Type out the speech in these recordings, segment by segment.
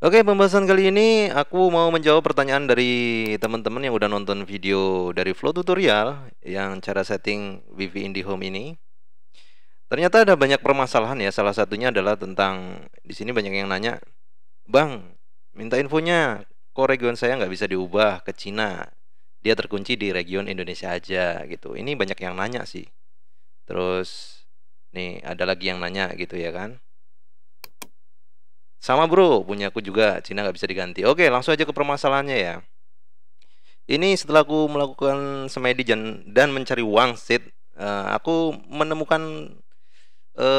Oke, pembahasan kali ini aku mau menjawab pertanyaan dari teman-teman yang udah nonton video dari Flow Tutorial yang cara setting WiFi IndiHome ini. Ternyata ada banyak permasalahan ya. Salah satunya adalah tentang di sini banyak yang nanya, "Bang, minta infonya. Kok region saya nggak bisa diubah ke Cina? Dia terkunci di region Indonesia aja gitu." Ini banyak yang nanya sih. Terus nih ada lagi yang nanya gitu ya kan. Sama bro, punya aku juga, Cina nggak bisa diganti. Oke, langsung aja ke permasalahannya ya. Ini setelah aku melakukan semedi dan mencari wangsit, aku menemukan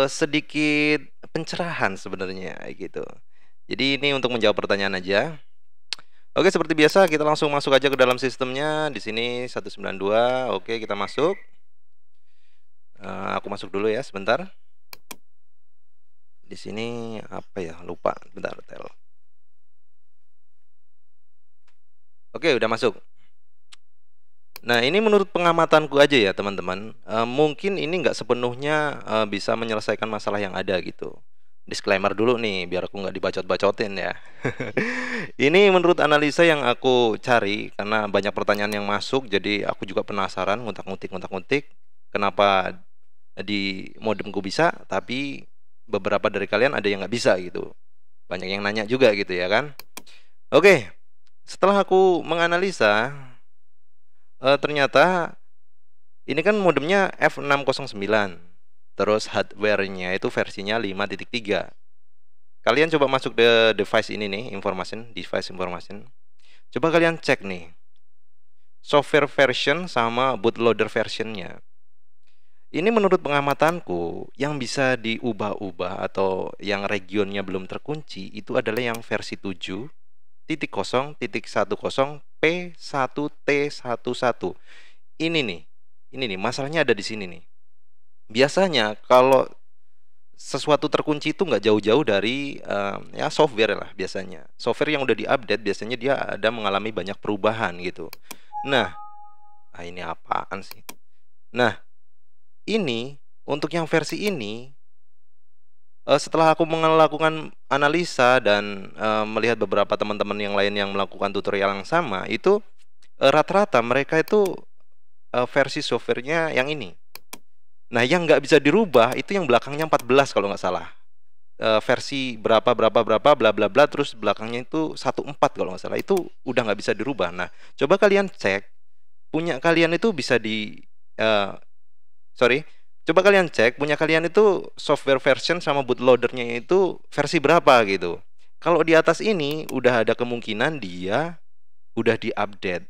sedikit pencerahan sebenarnya gitu. Jadi ini untuk menjawab pertanyaan aja. Oke, seperti biasa kita langsung masuk aja ke dalam sistemnya. Di sini 192. Oke, kita masuk. Aku masuk dulu ya sebentar. Di sini apa ya? Lupa. Bentar, tel. Oke, udah masuk. Nah, ini menurut pengamatanku aja ya teman-teman, mungkin ini nggak sepenuhnya bisa menyelesaikan masalah yang ada gitu. Disclaimer dulu nih, biar aku nggak dibacot-bacotin ya. Ini menurut analisa yang aku cari, karena banyak pertanyaan yang masuk, jadi aku juga penasaran, ngutak-ngutik, kenapa di modemku bisa, tapi beberapa dari kalian ada yang nggak bisa gitu. Banyak yang nanya juga gitu ya kan. Oke, setelah aku menganalisa, ternyata ini kan modemnya F609. Terus hardware-nya itu versinya 5.3. Kalian coba masuk ke device ini nih, device information. Coba kalian cek nih. Software version sama bootloader versionnya. Ini menurut pengamatanku yang bisa diubah-ubah atau yang regionnya belum terkunci itu adalah yang versi 7.0.10P1T11. Ini nih, masalahnya ada di sini nih. Biasanya kalau sesuatu terkunci itu nggak jauh-jauh dari ya software lah biasanya. Software yang udah diupdate biasanya dia ada mengalami banyak perubahan gitu. Nah, ini apaan sih? Nah, ini untuk yang versi ini setelah aku melakukan analisa dan melihat beberapa teman-teman yang lain yang melakukan tutorial yang sama, itu rata-rata mereka itu versi softwarenya yang ini. Nah, yang nggak bisa dirubah itu yang belakangnya 14 kalau nggak salah. Versi berapa bla bla bla terus belakangnya itu 14 kalau nggak salah. Itu udah nggak bisa dirubah. Nah, coba kalian cek punya kalian itu bisa coba kalian cek punya kalian itu software version sama bootloadernya itu versi berapa gitu. Kalau di atas ini udah ada kemungkinan dia udah diupdate.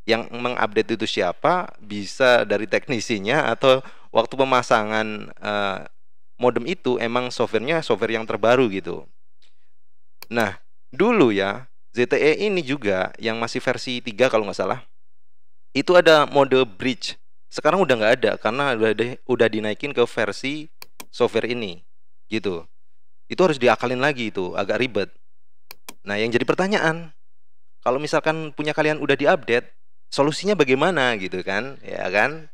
Yang mengupdate itu siapa? Bisa dari teknisinya atau waktu pemasangan modem itu emang softwarenya software yang terbaru gitu. Nah, dulu ya ZTE ini juga yang masih versi 3 kalau nggak salah, itu ada mode bridge. Sekarang udah nggak ada karena udah dinaikin ke versi software ini gitu. Itu harus diakalin lagi, itu agak ribet. Nah, yang jadi pertanyaan, kalau misalkan punya kalian udah diupdate, solusinya bagaimana gitu kan, ya kan?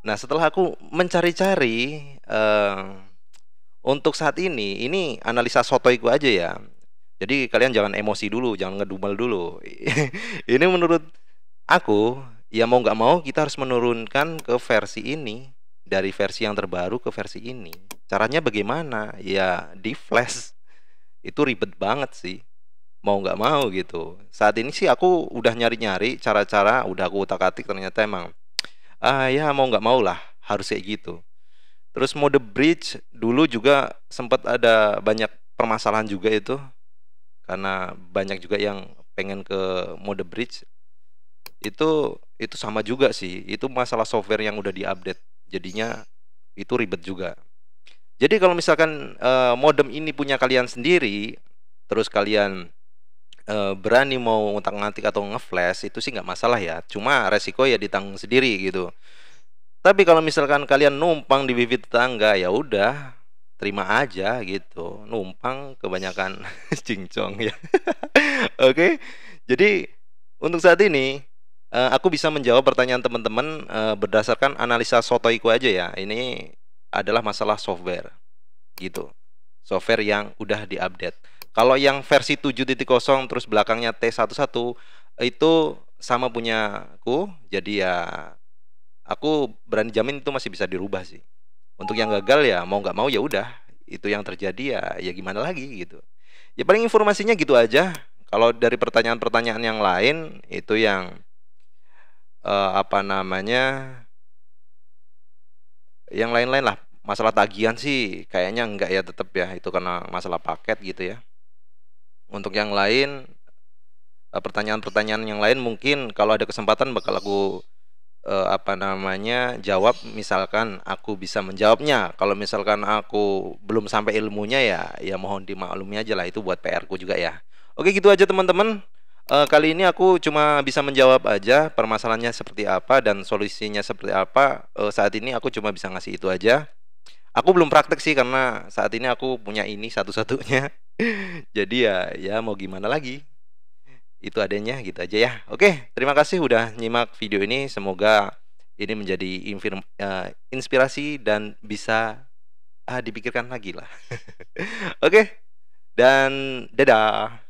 Nah, setelah aku mencari-cari, untuk saat ini analisa sotoiku aja ya. Jadi kalian jangan emosi dulu, jangan ngedumel dulu. Ini menurut aku, ya mau nggak mau kita harus menurunkan ke versi ini, dari versi yang terbaru ke versi ini. Caranya bagaimana? Ya di flash. Itu ribet banget sih. Mau nggak mau gitu. Saat ini sih aku udah nyari-nyari cara-cara, udah aku utak-atik, ternyata emang ya mau nggak mau lah harus kayak gitu. Terus mode bridge dulu juga sempat ada banyak permasalahan juga itu, karena banyak juga yang pengen ke mode bridge. Itu sama juga sih, itu masalah software yang udah diupdate, jadinya itu ribet juga. Jadi kalau misalkan modem ini punya kalian sendiri, terus kalian berani mau ngutak-ngatik atau ngeflash, itu sih nggak masalah ya, cuma resiko ya ditanggung sendiri gitu. Tapi kalau misalkan kalian numpang di wifi tetangga, ya udah terima aja gitu. Numpang kebanyakan cincong ya. Oke. Jadi untuk saat ini aku bisa menjawab pertanyaan teman-teman berdasarkan analisa sotoiku aja ya. Ini adalah masalah software gitu. Software yang udah diupdate. Kalau yang versi 7.0 terus belakangnya T11 itu sama punyaku. Jadi ya aku berani jamin itu masih bisa dirubah sih. Untuk yang gagal ya mau nggak mau ya udah, itu yang terjadi ya gimana lagi gitu. Ya paling informasinya gitu aja. Kalau dari pertanyaan-pertanyaan yang lain itu yang apa namanya, yang lain-lain lah. Masalah tagihan sih kayaknya enggak ya, tetap ya itu karena masalah paket gitu ya. Untuk yang lain pertanyaan-pertanyaan yang lain mungkin kalau ada kesempatan bakal aku apa namanya jawab, misalkan aku bisa menjawabnya. Kalau misalkan aku belum sampai ilmunya ya mohon dimaklumi aja lah, itu buat PR ku juga ya. Oke gitu aja teman-teman. Kali ini aku cuma bisa menjawab aja permasalahannya seperti apa dan solusinya seperti apa. Saat ini aku cuma bisa ngasih itu aja. Aku belum praktek sih karena saat ini aku punya ini satu-satunya. Jadi ya mau gimana lagi. Itu adanya gitu aja ya. Oke, terima kasih udah nyimak video ini. Semoga ini menjadi inspirasi dan bisa dipikirkan lagi lah. Oke, dan dadah.